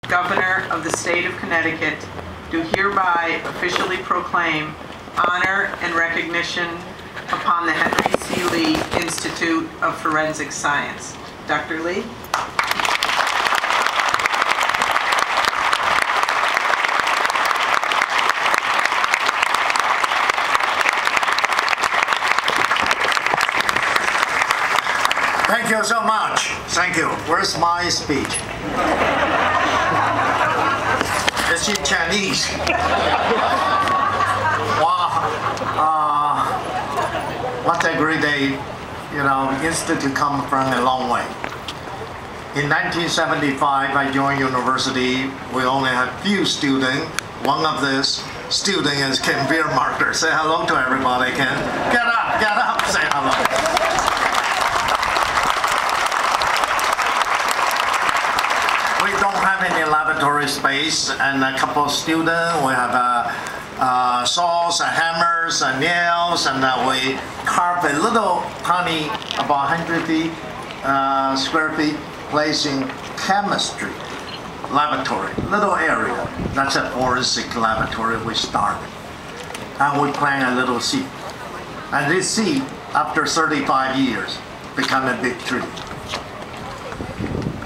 Governor of the State of Connecticut, do hereby officially proclaim honor and recognition upon the Henry C. Lee Institute of Forensic Science. Dr. Lee? Thank you so much. Thank you. Where's my speech? It's in Chinese. Wow. What a great day. You know, Institute come from a long way. In 1975, I joined university. We only had few students. One of these students is Ken Biermarker. Say hello to everybody, Ken. Get up, say hello. We don't have any laboratory space, and a couple of students. We have saws and hammers and nails, and we carve a little tiny, about 100 feet, square feet, place in chemistry laboratory, little area. That's a forensic laboratory we started. And we plant a little seed. And this seed, after 35 years, become a big tree.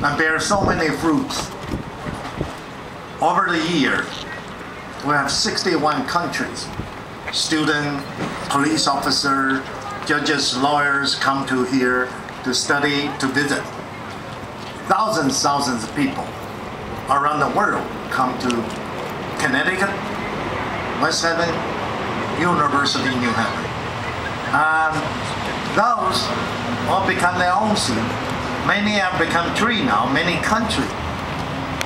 And bear so many fruits. Over the years, we have 61 countries. Students, police officers, judges, lawyers come to here to study, to visit. Thousands of people around the world come to Connecticut, West Haven, University of New Haven. And those all become their own seed. Many have become tree now, many countries.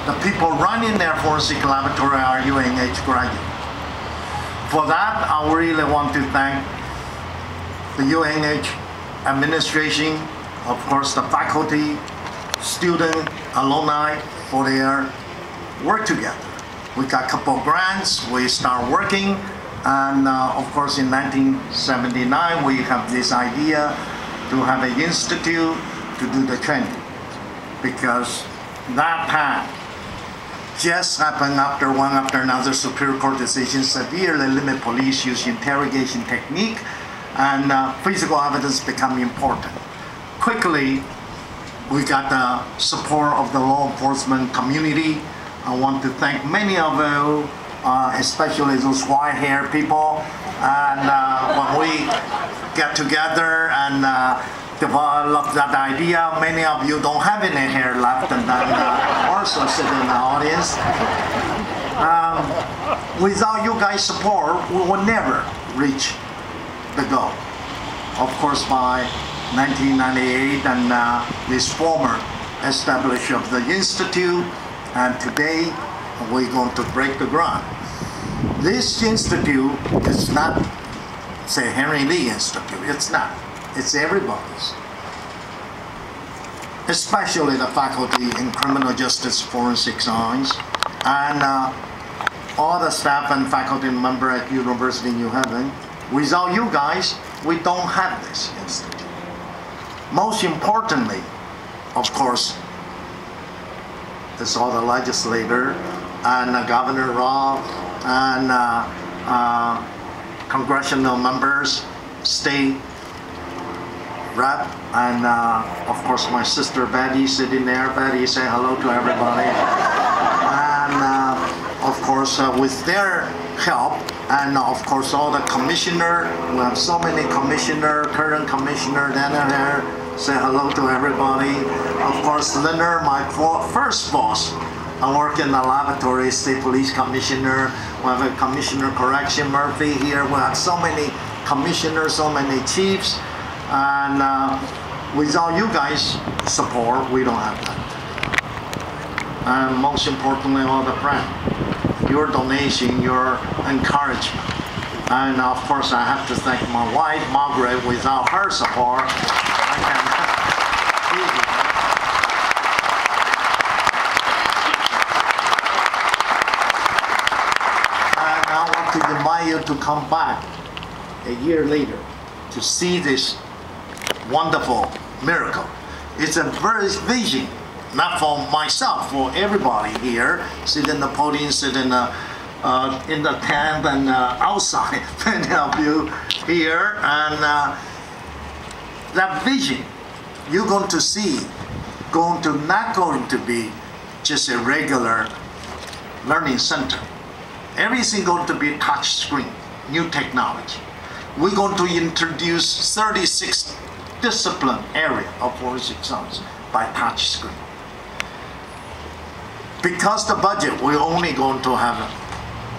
The people running their forensic laboratory are UNH graduates. For that, I really want to thank the UNH administration, of course the faculty, student, alumni for their work together. We got a couple of grants, we start working, and of course in 1979 we have this idea to have an institute to do the training, because that time just happened after one after another Superior Court decision severely limit police use interrogation technique, and physical evidence become important. Quickly, we got the support of the law enforcement community. I want to thank many of you, especially those white-haired people. And when we get together and develop that idea, many of you don't have any hair left, and then also sit in the audience. Without you guys' support, we will never reach the goal. Of course, by 1998, and this former establishment of the Institute, and today we're going to break the ground. This Institute is not, say, Henry Lee Institute. It's not. It's everybody's. Especially the faculty in criminal justice forensic science, and all the staff and faculty member at University of New Haven. Without you guys, we don't have this institute. Most importantly, of course, is all the legislator and Governor Rob and congressional members, state rep, and of course my sister Betty sitting there. Betty, say hello to everybody. And of course with their help, and of course all the commissioner, we have so many commissioner, current commissioner down there, say hello to everybody. Of course Leonard, my first boss, I work in the laboratory, state police commissioner. We have a commissioner correction, Murphy here. We have so many commissioners, so many chiefs. And without you guys' support, we don't have that. And most importantly, all the friends, your donation, your encouragement. And of course, I have to thank my wife, Margaret. Without her support, I can't be here. And I want to invite you to come back a year later to see this wonderful miracle. It's a very vision not for myself, for everybody here, sit in the podium, sit in the tent and outside, many of you here, and that vision you're going to see not going to be just a regular learning center. Everything going to be touch screen, new technology. We're going to introduce 36 discipline area of forensic science by touch screen. Because the budget, we're only going to have,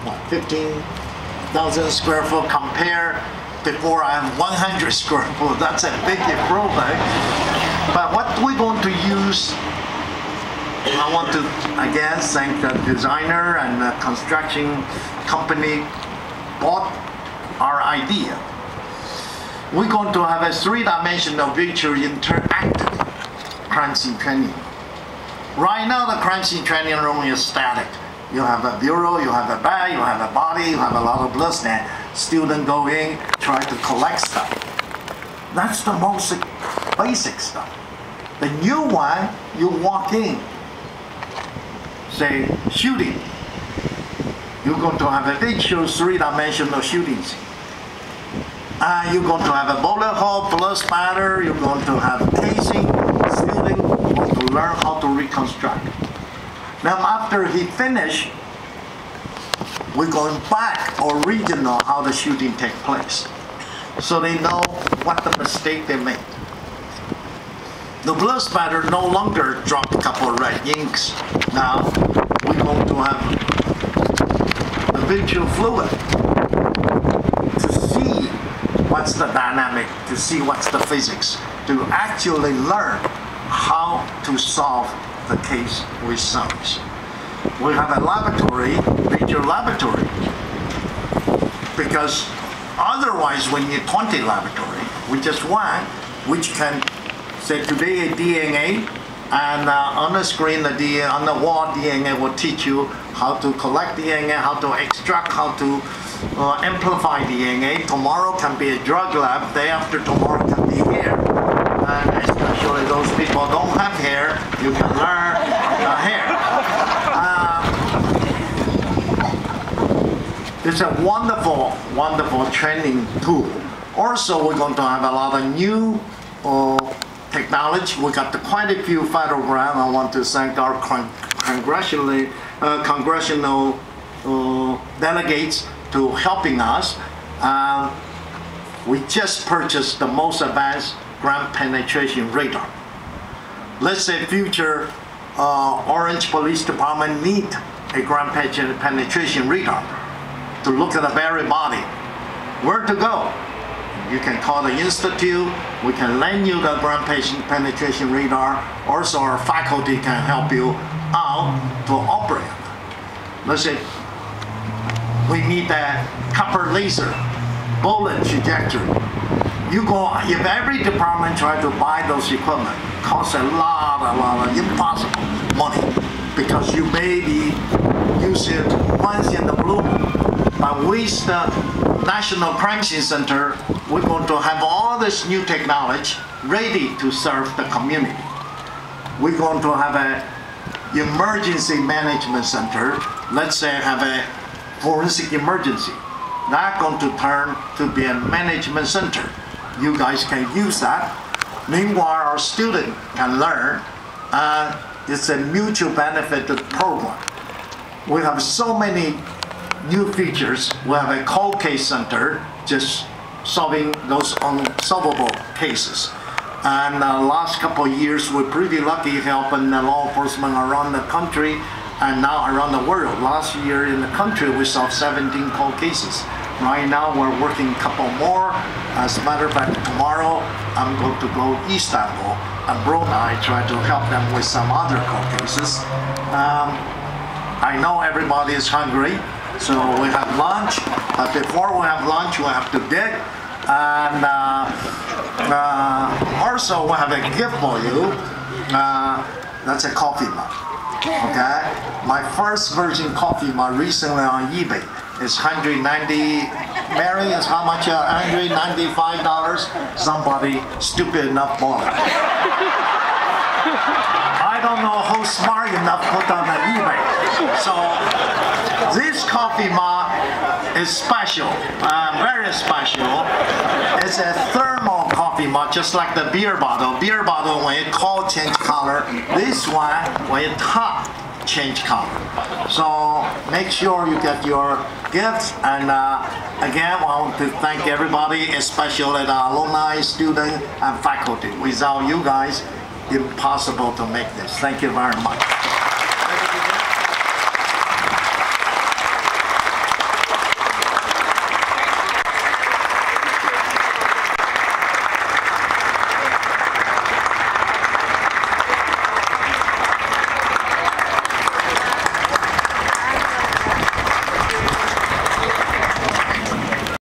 what, 15,000 square foot compare before I have 100 square foot. That's a big improvement. But what we're going to use, I want to again thank the designer and the construction company bought our idea. We're going to have a three-dimensional virtual interactive crime scene training. Right now, the crime scene training room is static. You have a bureau, you have a bag, you have a body, you have a lot of blood stand. Student go in, try to collect stuff. That's the most basic stuff. The new one, you walk in, say shooting. You're going to have a visual three-dimensional shooting scene. You're going to have a bullet hole, blood spatter, you're going to have casing, student going to learn how to reconstruct. Now after he finished, we're going back original how the shooting take place. So they know what the mistake they made. The blood spatter no longer drop a couple of red inks. Now we're going to have the visual fluid to see what's the dynamic, to see what's the physics, to actually learn how to solve the case with science. We have a laboratory, visual laboratory, because otherwise we need 20 laboratory. We just one, which can say today a DNA, and on the screen, the DNA, on the wall, DNA will teach you how to collect DNA, how to extract, how to amplify DNA. Tomorrow can be a drug lab, day after tomorrow can be hair. And especially those people who don't have hair, you can learn hair. It's a wonderful, wonderful training tool. Also, we're going to have a lot of new technology. We got quite a few federal grants. I want to thank our congressional delegates to helping us. We just purchased the most advanced ground penetration radar. Let's say future Orange Police Department need a ground penetration radar to look at the very body. Where to go? You can call the institute. We can lend you the ground penetration radar. Also, our faculty can help you out to operate. Let's say we need a copper laser, bullet trajectory. You go, if every department try to buy those equipment, costs a lot of impossible money, because you may be using it once in the blue moon. But with the National Crime Scene Center, we're going to have all this new technology ready to serve the community. We're going to have an emergency management center. Let's say have a forensic emergency. That's going to turn to be a management center. You guys can use that. Meanwhile, our student can learn. It's a mutual benefit program. We have so many new features. We have a cold case center, just solving those unsolvable cases. And last couple of years, we're pretty lucky helping the law enforcement around the country and now around the world. Last year in the country, we solved 17 cold cases. Right now, we're working a couple more. As a matter of fact, tomorrow, I'm going to go to Istanbul and Brunei, try to help them with some other cold cases. I know everybody is hungry, so we have lunch. But before we have lunch, we have to dig. And also, we have a gift for you. That's a coffee mug. Okay? My first version coffee mug recently on eBay is $190. Mary, is how much? $195. Somebody stupid enough bought it. I I don't know who's smart enough to put on the eBay. So this coffee mug is special, very special. It's a thermal coffee mug, just like the beer bottle. Beer bottle, when you cold, change color. This one, when you top, change color. So make sure you get your gifts. And again, I want to thank everybody, especially the alumni, students, and faculty. Without you guys, impossible to make this. Thank you very much.